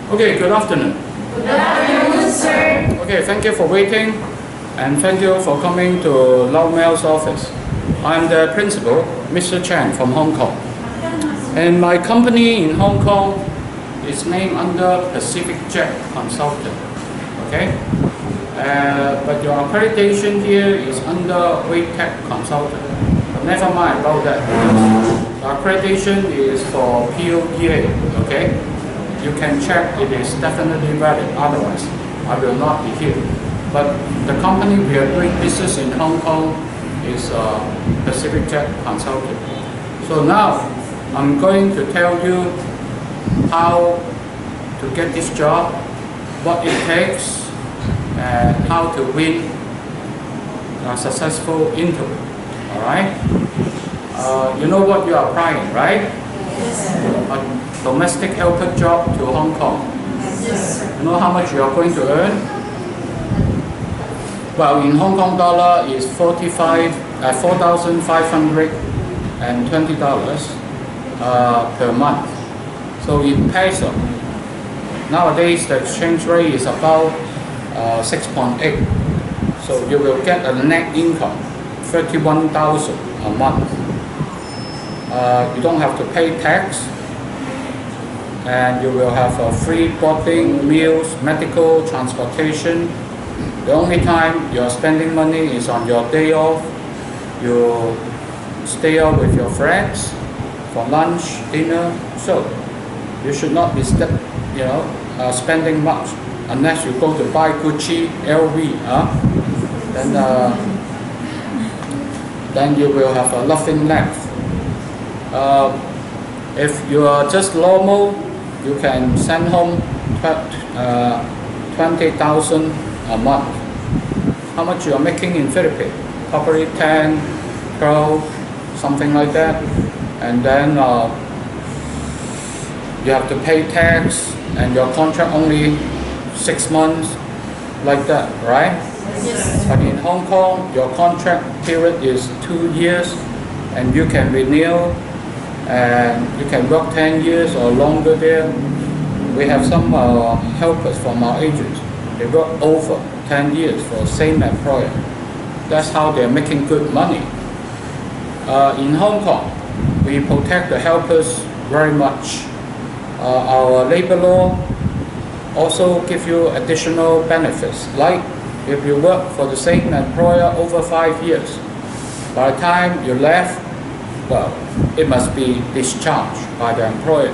Okay, good afternoon. Good afternoon, sir. Okay, thank you for waiting and thank you for coming to Lau Mail's office. I'm the principal, Mr. Chan from Hong Kong. And my company in Hong Kong is named under Pacific Jet Consultant. Okay? But your accreditation here is under Waytech Consultant. But never mind about that. The accreditation is for POPA. Okay? You can check it is definitely valid, otherwise I will not be here. But the company we are doing business in Hong Kong is Pacific Jet Consulting. So now I'm going to tell you how to get this job, what it takes, and how to win a successful interview. Alright? You know what you are applying, right? Yes, sir. A domestic helper job to Hong Kong. Yes, sir. You know how much you are going to earn? Well, in Hong Kong dollar is $4,520 per month. So in peso, nowadays the exchange rate is about 6.8. So you will get a net income 31,000 a month. You don't have to pay tax, and you will have a free boarding, meals, medical, transportation. The only time you are spending money is on your day off. You stay out with your friends for lunch, dinner. So you should not be spending much unless you go to buy Gucci, LV. Then you will have nothing left. If you are just normal, you can send home 20,000 a month. How much you are making in Philippines? Probably 10, 12, something like that. And then you have to pay tax, and your contract only 6 months, like that, right? Yes. But in Hong Kong, your contract period is 2 years, and you can renew, and you can work 10 years or longer there. We have some helpers from our agents. They work over 10 years for the same employer. That's how they're making good money. In Hong Kong, we protect the helpers very much. Our labor law also give you additional benefits, like if you work for the same employer over 5 years, by the time you left, well, it must be discharged by the employer.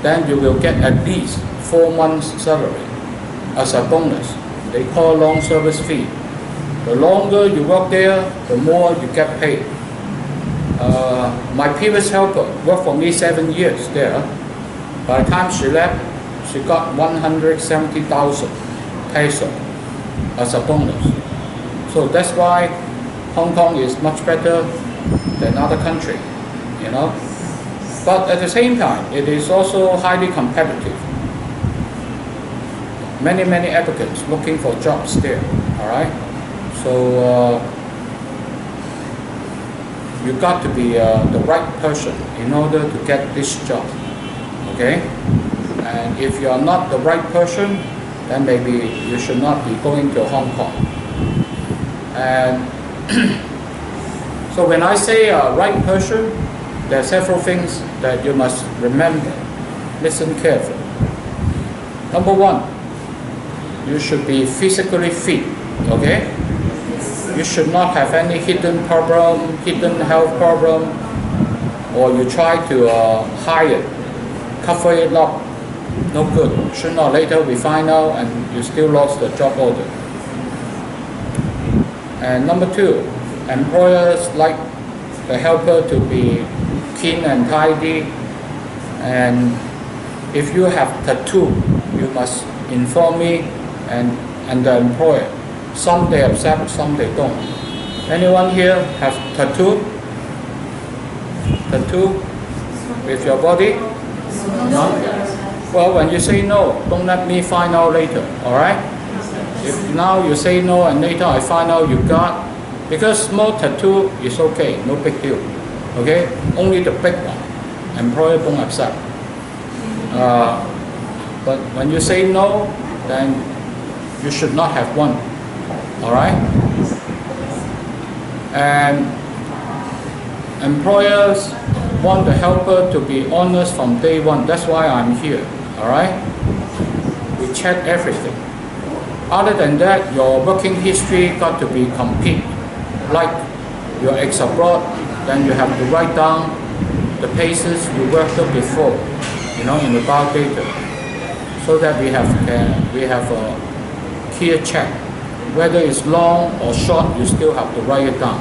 Then you will get at least 4 months salary as a bonus. They call long service fee. The longer you work there, the more you get paid. My previous helper worked for me 7 years there. By the time she left, she got 170,000 peso as a bonus. So that's why Hong Kong is much better than other country, you know. But at the same time, it is also highly competitive. Many applicants looking for jobs there. All right. So you got to be the right person in order to get this job. Okay. And if you are not the right person, then maybe you should not be going to Hong Kong. And so when I say right person, there are several things that you must remember. Listen carefully. Number one, you should be physically fit, okay? You should not have any hidden problem, hidden health problem, or you try to hide it, cover it up. No good. Sooner or later we find out and you still lost the job order. And number two, employers like the helper to be clean and tidy, and if you have tattoo, you must inform me and the employer. Some they accept, some they don't. Anyone here have tattoo? Tattoo with your body? No? Well, when you say no, don't let me find out later, alright? If now you say no and later I find out you got, because small tattoo is okay, no big deal. Okay? Only the big one, employer don't accept. But when you say no, then you should not have one. All right? And employers want the helper to be honest from day one. That's why I'm here. All right? We check everything. Other than that, your working history got to be complete. Like your ex-abroad, then you have to write down the places you worked at before, you know, in the bar data, so that we have a clear check. Whether it's long or short, you still have to write it down.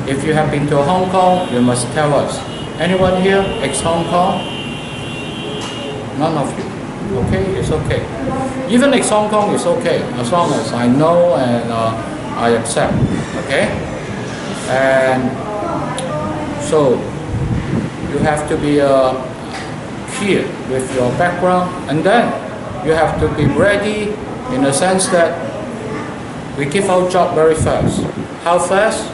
If you have been to Hong Kong, you must tell us. Anyone here ex-Hong Kong? None of you. Okay, it's okay. Even ex-Hong Kong is okay, as long as I know and I accept. Okay? And so you have to be clear with your background, and then you have to be ready in the sense that we give our job very fast. How fast?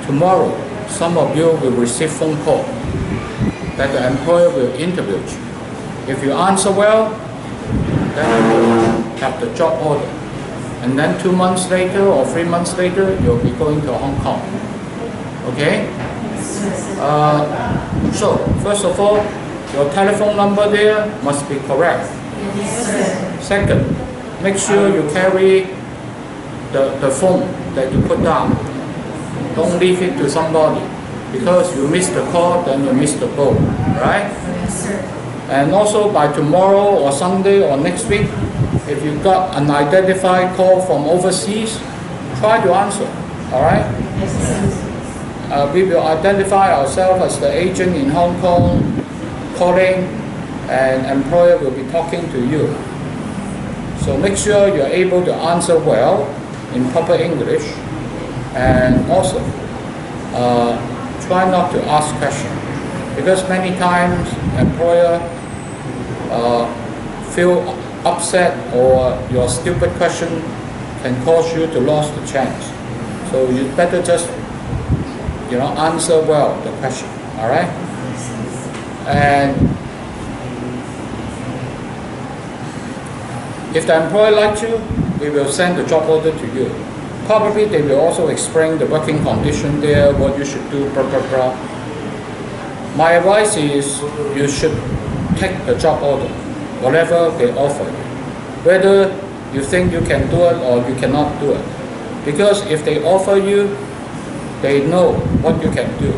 Tomorrow, some of you will receive phone call that the employer will interview you. If you answer well, then you will have the job order. And then 2 months later or 3 months later, you'll be going to Hong Kong. Okay? So, first of all, your telephone number there must be correct. Second, make sure you carry the phone that you put down. Don't leave it to somebody, because you miss the call, then you miss the boat, right? And also by tomorrow or Sunday or next week, if you got an identified call from overseas, try to answer, all right? We will identify ourselves as the agent in Hong Kong calling, and employer will be talking to you. So make sure you're able to answer well in proper English, and also try not to ask questions, because many times employer feel upset, or your stupid question can cause you to lose the chance. So you better just answer well the question, all right? And if the employer likes you, we will send the job order to you. Probably they will also explain the working condition there, what you should do, blah, blah, blah. My advice is you should take the job order, whatever they offer you. Whether you think you can do it or you cannot do it. Because if they offer you, they know what you can do,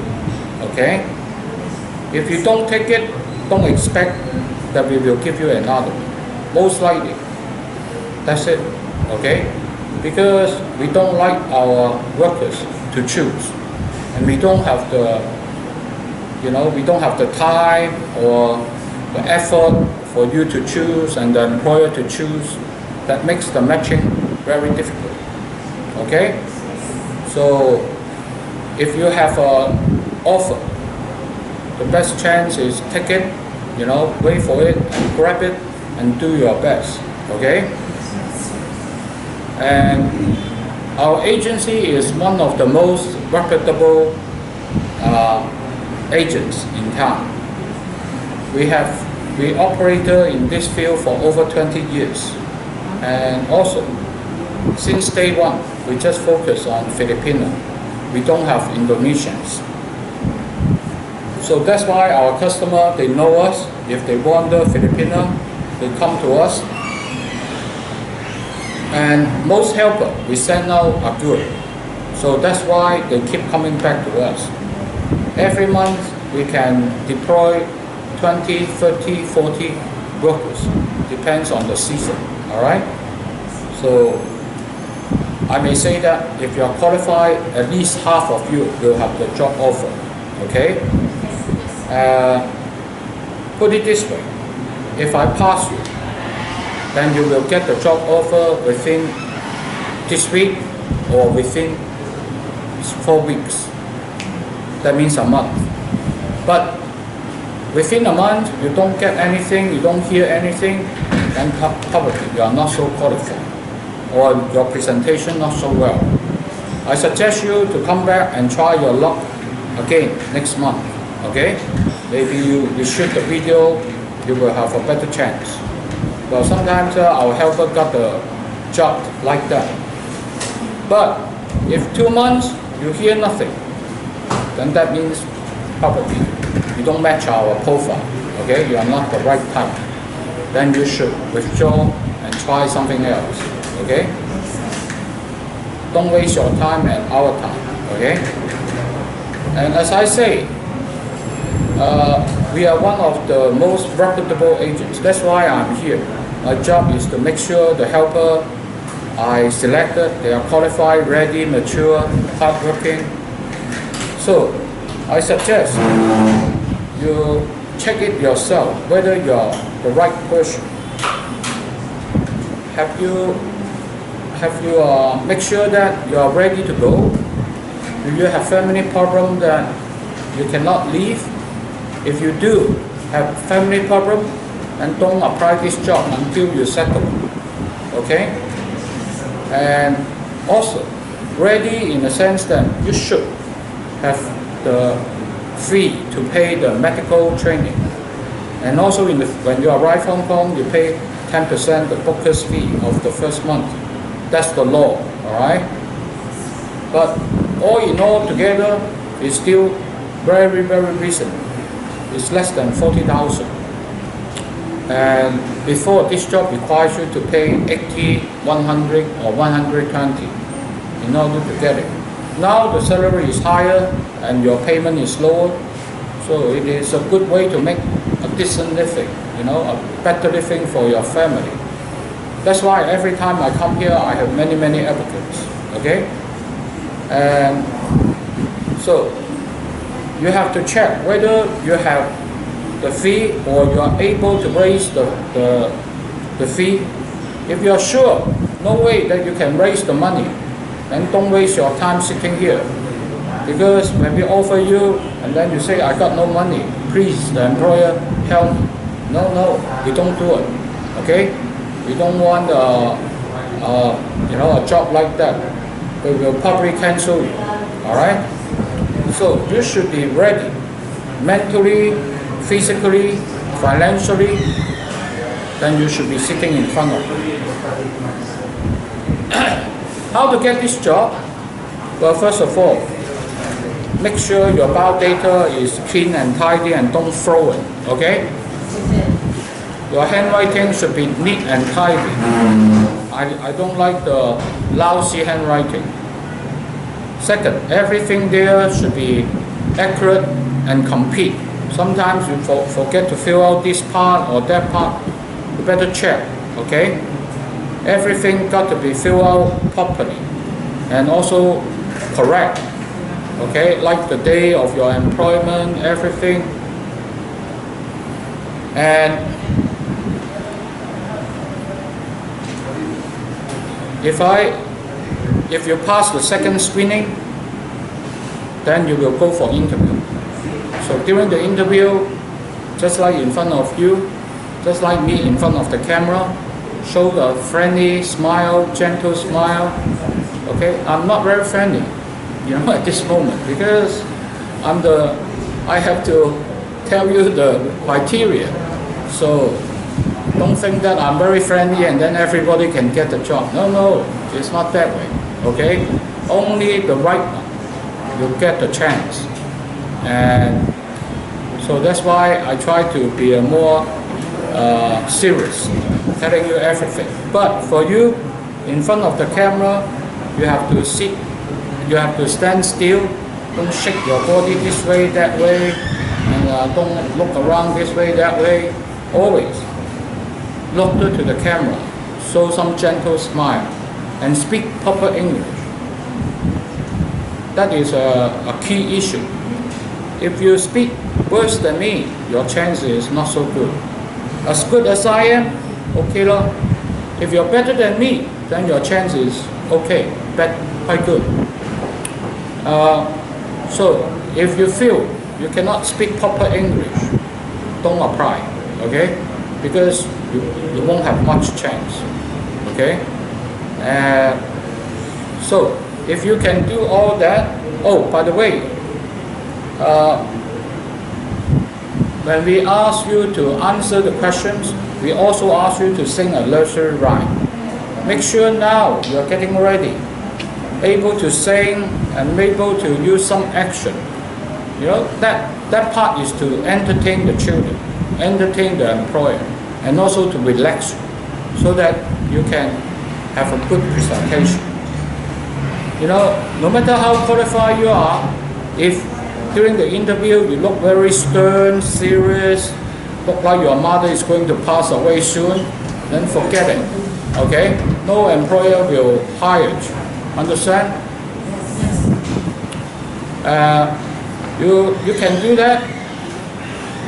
okay? If you don't take it, don't expect that we will give you another. Most likely. That's it, okay? Because we don't like our workers to choose. And we don't have the, we don't have the time or the effort for you to choose and the employer to choose. That makes the matching very difficult, okay? So, if you have an offer, the best chance is take it, wait for it and grab it and do your best, okay? And our agency is one of the most reputable agents in town. We operated in this field for over 20 years. And also, since day one, we just focus on Filipino. We don't have Indonesians. So that's why our customer, they know us. If they want the Filipino, they come to us. And most helper we send out are good. So that's why they keep coming back to us. Every month we can deploy 20, 30, 40 workers. Depends on the season, all right? So I may say that if you are qualified, at least half of you will have the job offer, okay? Put it this way, if I pass you, then you will get the job offer within this week or within 4 weeks. That means a month. But within a month, you don't get anything, you don't hear anything, then probably you are not so qualified, or your presentation not so well. I suggest you to come back and try your luck again next month, okay? Maybe you shoot the video you will have a better chance. Well, sometimes our helper got a job like that. But if 2 months you hear nothing, then that means probably you don't match our profile. Okay, you are not the right type. Then you should withdraw and try something else. Okay? Don't waste your time and our time. Okay? And as I say, we are one of the most reputable agents. That's why I'm here. My job is to make sure the helper I selected, they are qualified, ready, mature, hardworking. So I suggest you check it yourself whether you're the right person. Have you make sure that you are ready to go? Do you have family problem that you cannot leave? If you do have family problem, then don't apply this job until you settle. Okay? And also ready in the sense that you should have the fee to pay the medical training. And also when you arrive Hong Kong, you pay 10% the booker's fee of the first month. That's the law, alright? But all in all together, it's still very, very reasonable. It's less than 40,000. And before, this job requires you to pay 80, 100 or 120 in order to get it. Now the salary is higher and your payment is lower, so it is a good way to make a decent living, you know, a better living for your family. That's why every time I come here, I have many, many applicants, okay? And so you have to check whether you have the fee or you are able to raise the fee. If you are sure, no way that you can raise the money, then don't waste your time sitting here. Because when we offer you and then you say, I got no money, please, the employer, help me. No, we don't do it, okay? We don't want you know, a job like that. We will probably cancel you, all right? So you should be ready, mentally, physically, financially, then you should be sitting in front of it. How to get this job? Well, first of all, make sure your biodata is clean and tidy and don't throw it, okay? Your handwriting should be neat and tidy. I don't like the lousy handwriting. Second, everything there should be accurate and complete. Sometimes you forget to fill out this part or that part. You better check, okay? Everything got to be filled out properly and also correct, okay? Like the day of your employment, everything. And if you pass the second screening, then you will go for interview. So during the interview, just like in front of you, just like me in front of the camera, show a friendly smile, gentle smile. Okay, I'm not very friendly, you know, at this moment, because I have to tell you the criteria. So don't think that I'm very friendly and then everybody can get the job. No, it's not that way. Okay, only the right one will get the chance. And so that's why I try to be a more serious, telling you everything. But for you, in front of the camera, you have to sit, you have to stand still, don't shake your body this way, that way, and don't look around this way, that way. Always look to the camera, show some gentle smile, and speak proper English. That is a key issue. If you speak worse than me, your chance is not so good. As good as I am, okay lor. If you're better than me, then your chance is okay, but quite good. So if you feel you cannot speak proper English, don't apply, okay? Because you won't have much chance, okay? So if you can do all that, oh, by the way, when we ask you to answer the questions, we also ask you to sing a nursery rhyme. Make sure now you are getting ready, able to sing and able to use some action. You know, that part is to entertain the children, entertain the employer, and also to relax you, so that you can have a good presentation. You know, no matter how qualified you are, if during the interview you look very stern, serious, look like your mother is going to pass away soon, then forget it. Okay? No employer will hire you. Understand? You can do that,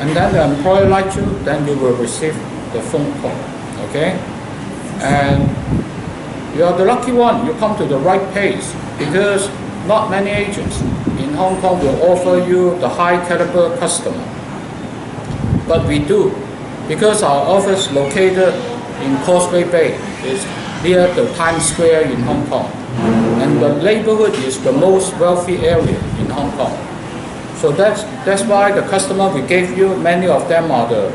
and then the employer likes you, then you will receive the phone call. Okay? And you are the lucky one. You come to the right place, because not many agents in Hong Kong will offer you the high caliber customer. But we do, because our office located in Causeway Bay is near the Times Square in Hong Kong. And the neighborhood is the most wealthy area in Hong Kong. So that's why the customer we gave you, many of them are the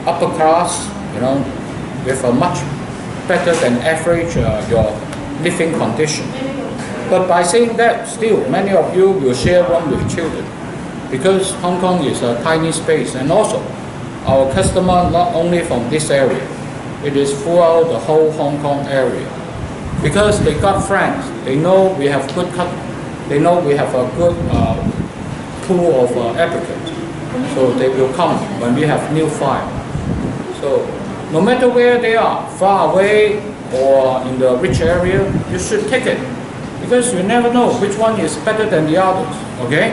upper class, you know, with a much better than average your living condition. But by saying that, still many of you will share room with children, because Hong Kong is a tiny space, and also our customer not only from this area, it is throughout the whole Hong Kong area, because they got friends, they know we have good they know we have a good pool of applicants, so they will come when we have new file. So no matter where they are, far away or in the rich area, you should take it, because you never know which one is better than the others. Okay?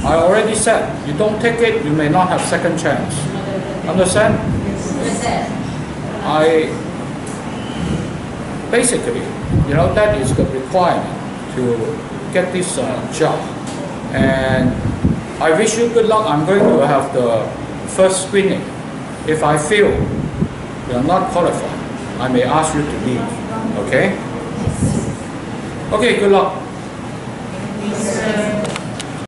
I already said, you don't take it, you may not have second chance. Understand? Basically, you know, that is the requirement to get this job. And I wish you good luck. I'm going to have the first screening. If I feel you are not qualified, I may ask you to leave. Okay? Okay, good luck.